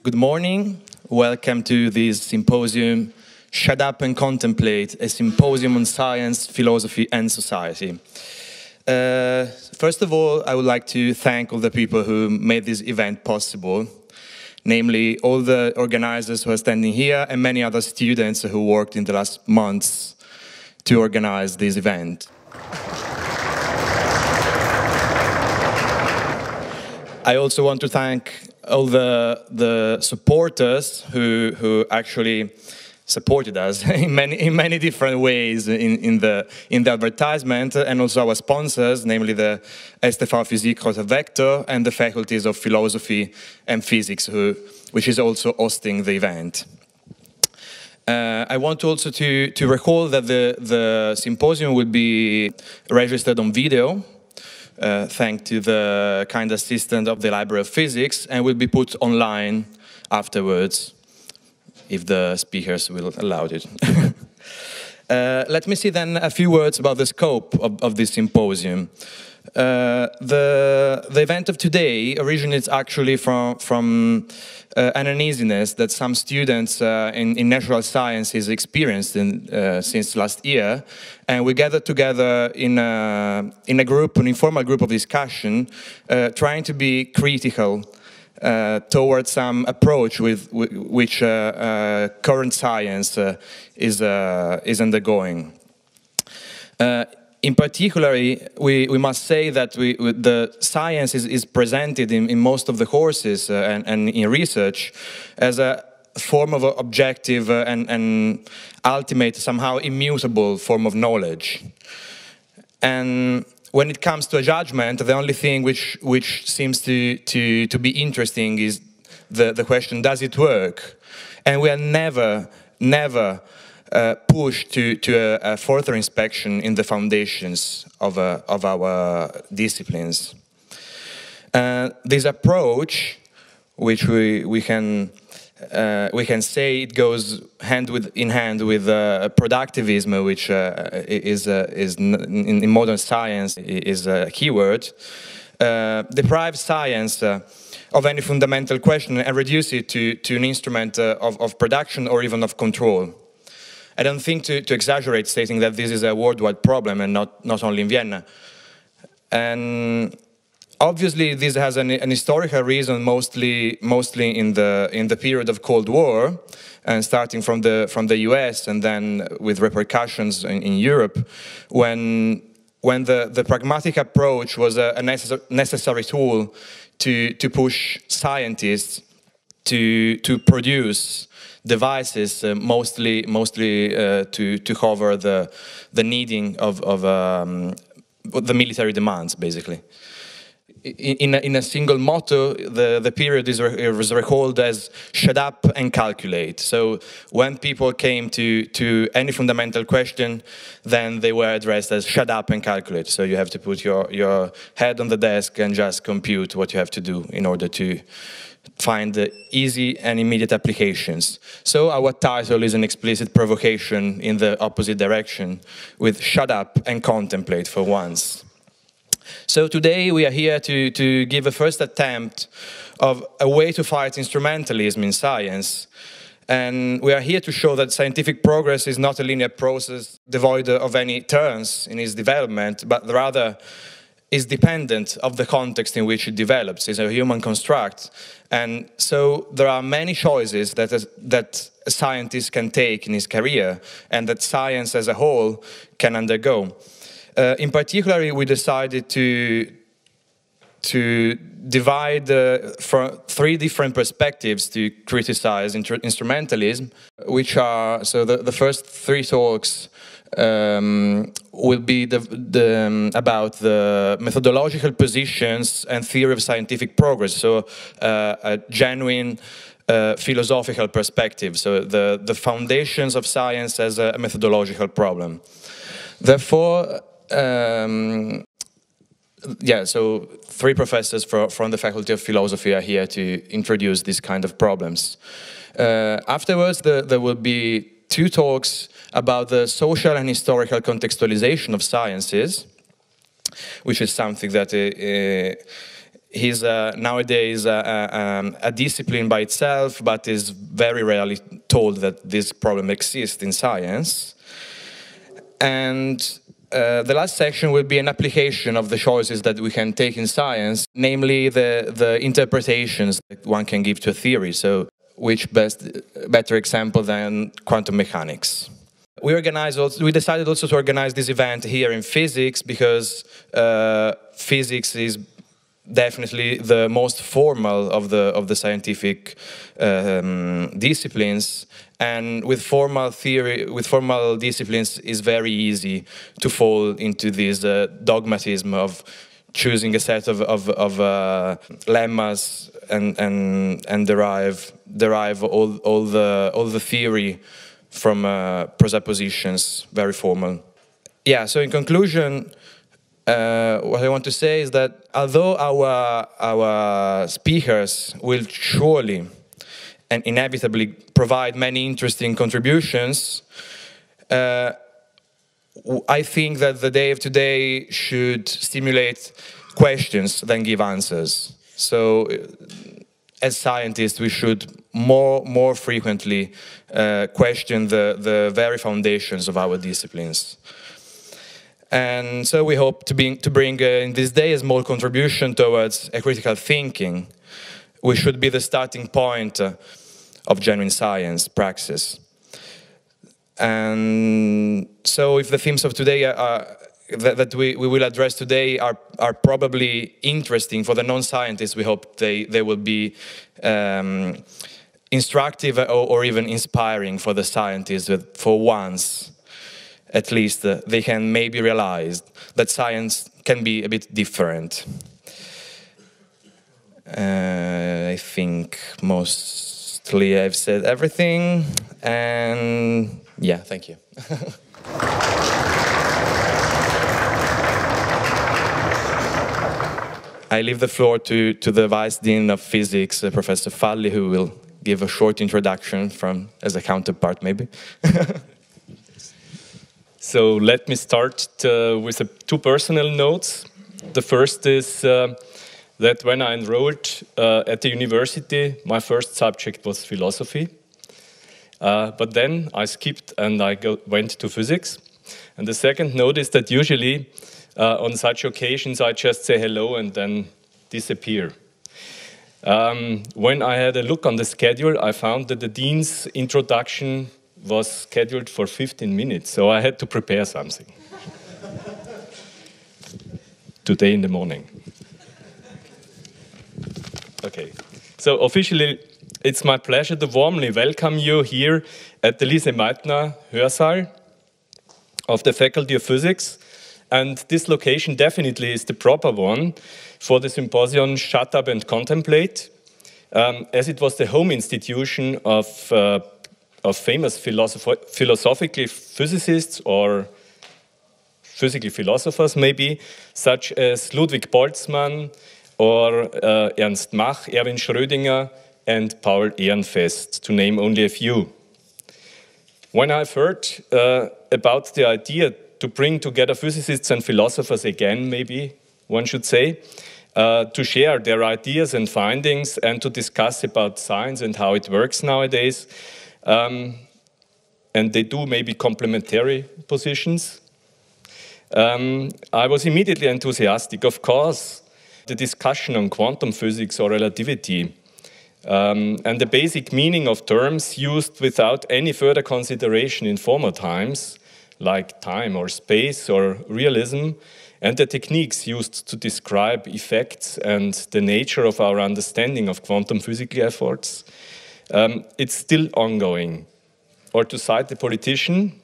Good morning. Welcome to this symposium, Shut Up and Contemplate, a symposium on science, philosophy, and society. First of all, I would like to thank all the people who made this event possible, namely all the organizers who are standing here and many other students who worked in the last months to organize this event. I also want to thank all the supporters who actually supported us in many different ways in the advertisement, and also our sponsors, namely the STV Physik Rosa Vector and the faculties of philosophy and physics, which is also hosting the event. I want also to recall that the symposium will be registered on video, thanks to the kind assistant of the Library of Physics, and will be put online afterwards, if the speakers will allow it. Let me say then a few words about the scope of this symposium. The event of today originates actually from an uneasiness that some students in natural sciences experienced since last year, and we gathered together in a group, an informal group of discussion, trying to be critical towards some approach with which current science is undergoing. In particular, we must say that the science is presented in most of the courses and in research as a form of objective and ultimate, somehow immutable form of knowledge. And when it comes to a judgment, the only thing which seems to be interesting is the question, does it work? And we are never pushed to a further inspection in the foundations of our disciplines. This approach, which we can say it goes hand in hand with productivism, which is in modern science is a keyword, deprives science of any fundamental question and reduce it to an instrument of production or even of control. I don't think to exaggerate stating that this is a worldwide problem and not only in Vienna. And obviously this has an historical reason, mostly in the period of Cold War, and starting from the US and then with repercussions in Europe, when the pragmatic approach was a necessary tool to push scientists to produce devices, mostly to cover the needing of the military demands, basically. In a single motto, the period is recalled as "shut up and calculate." So when people came to any fundamental question, then they were addressed as "shut up and calculate." So you have to put your head on the desk and just compute what you have to do in order to find the easy and immediate applications. So our title is an explicit provocation in the opposite direction, with "shut up and contemplate" for once. So today we are here to give a first attempt of a way to fight instrumentalism in science. And we are here to show that scientific progress is not a linear process devoid of any turns in its development, but rather is dependent of the context in which it develops. It's a human construct. And so there are many choices that a scientist can take in his career and that science as a whole can undergo. In particular, we decided to divide from three different perspectives to criticize instrumentalism, which are, so the first three talks will be about the methodological positions and theory of scientific progress, so a genuine philosophical perspective, so the foundations of science as a methodological problem. Therefore, so three professors from the Faculty of Philosophy are here to introduce these kind of problems. Afterwards, there will be two talks about the social and historical contextualization of sciences, which is something that is nowadays a discipline by itself, but is very rarely told that this problem exists in science. And the last section will be an application of the choices that we can take in science, namely the interpretations that one can give to a theory. So, which better example than quantum mechanics? We decided also to organize this event here in physics because physics is definitely the most formal of the scientific disciplines, and with formal disciplines, it's very easy to fall into this dogmatism of choosing a set of lemmas and derive all the theory from presuppositions, very formal. Yeah. So in conclusion, what I want to say is that although our speakers will surely and inevitably provide many interesting contributions, I think that the day of today should stimulate questions than give answers. So, as scientists, we should more frequently question the very foundations of our disciplines. And so we hope to bring in this day a small contribution towards a critical thinking, which should be the starting point of genuine science praxis. And so if the themes of today that we will address today are probably interesting for the non-scientists, we hope they will be instructive or even inspiring for the scientists, that for once at least they can maybe realize that science can be a bit different. I think mostly I've said everything, and yeah, thank you. I leave the floor to the Vice Dean of Physics, Professor Falli, who will give a short introduction as a counterpart, maybe. So let me start with two personal notes. The first is that when I enrolled at the university, my first subject was philosophy. But then I skipped and I went to physics. And the second note is that usually on such occasions I just say hello and then disappear. When I had a look on the schedule, I found that the dean's introduction was scheduled for 15 minutes, so I had to prepare something. Today in the morning. Okay, so officially it's my pleasure to warmly welcome you here at the Lise Meitner Hörsaal of the Faculty of Physics. And this location definitely is the proper one for the symposium Shut Up and Contemplate, as it was the home institution of famous philosophical physicists or physical philosophers maybe, such as Ludwig Boltzmann or Ernst Mach, Erwin Schrödinger and Paul Ehrenfest, to name only a few. When I've heard about the idea to bring together physicists and philosophers again, maybe one should say, to share their ideas and findings and to discuss about science and how it works nowadays, and they do maybe complementary positions. I was immediately enthusiastic. Of course, the discussion on quantum physics or relativity and the basic meaning of terms used without any further consideration in former times, like time or space or realism, and the techniques used to describe effects and the nature of our understanding of quantum physical efforts, it's still ongoing. Or to cite the politician,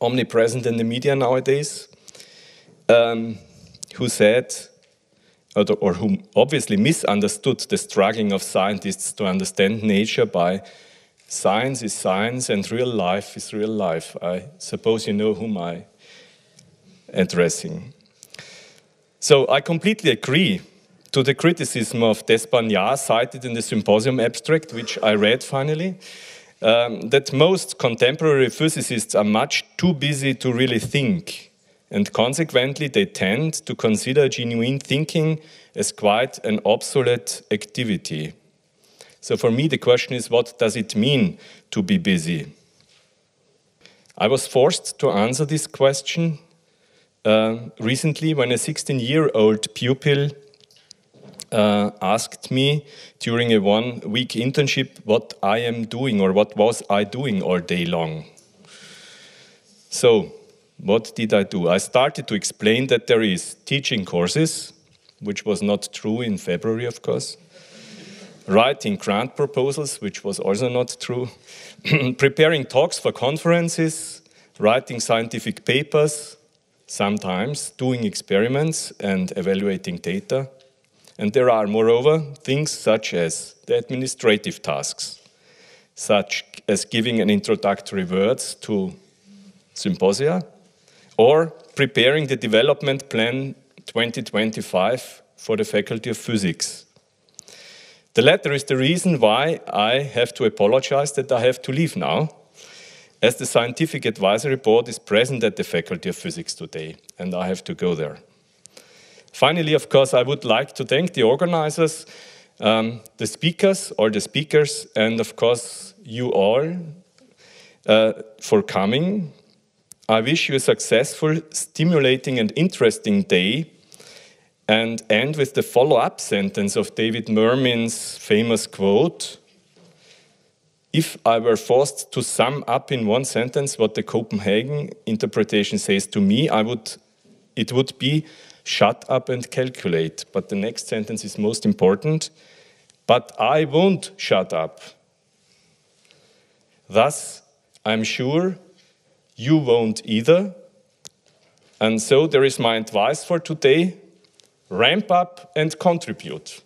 omnipresent in the media nowadays, who said, or who obviously misunderstood the struggling of scientists to understand nature by science is science and real life is real life. I suppose you know whom I'm addressing. So I completely agree to the criticism of D'Espagnat cited in the symposium abstract, which I read finally, that most contemporary physicists are much too busy to really think and consequently they tend to consider genuine thinking as quite an obsolete activity. So for me the question is, what does it mean to be busy? I was forced to answer this question recently when a 16-year-old pupil asked me during a one-week internship what I am doing or what was I doing all day long. So, what did I do? I started to explain that there is teaching courses, which was not true in February, of course. Writing grant proposals, which was also not true. Preparing talks for conferences, writing scientific papers, sometimes doing experiments and evaluating data. And there are, moreover, things such as the administrative tasks, such as giving an introductory words to symposia, or preparing the development plan 2025 for the Faculty of Physics. The latter is the reason why I have to apologize that I have to leave now, as the Scientific Advisory Board is present at the Faculty of Physics today, and I have to go there. Finally, of course, I would like to thank the organizers, the speakers, and of course, you all for coming. I wish you a successful, stimulating, and interesting day, and end with the follow-up sentence of David Mermin's famous quote: "If I were forced to sum up in one sentence what the Copenhagen interpretation says to me, it would be, shut up and calculate." But the next sentence is most important. But I won't shut up. Thus, I'm sure you won't either. And so there is my advice for today: ramp up and contribute.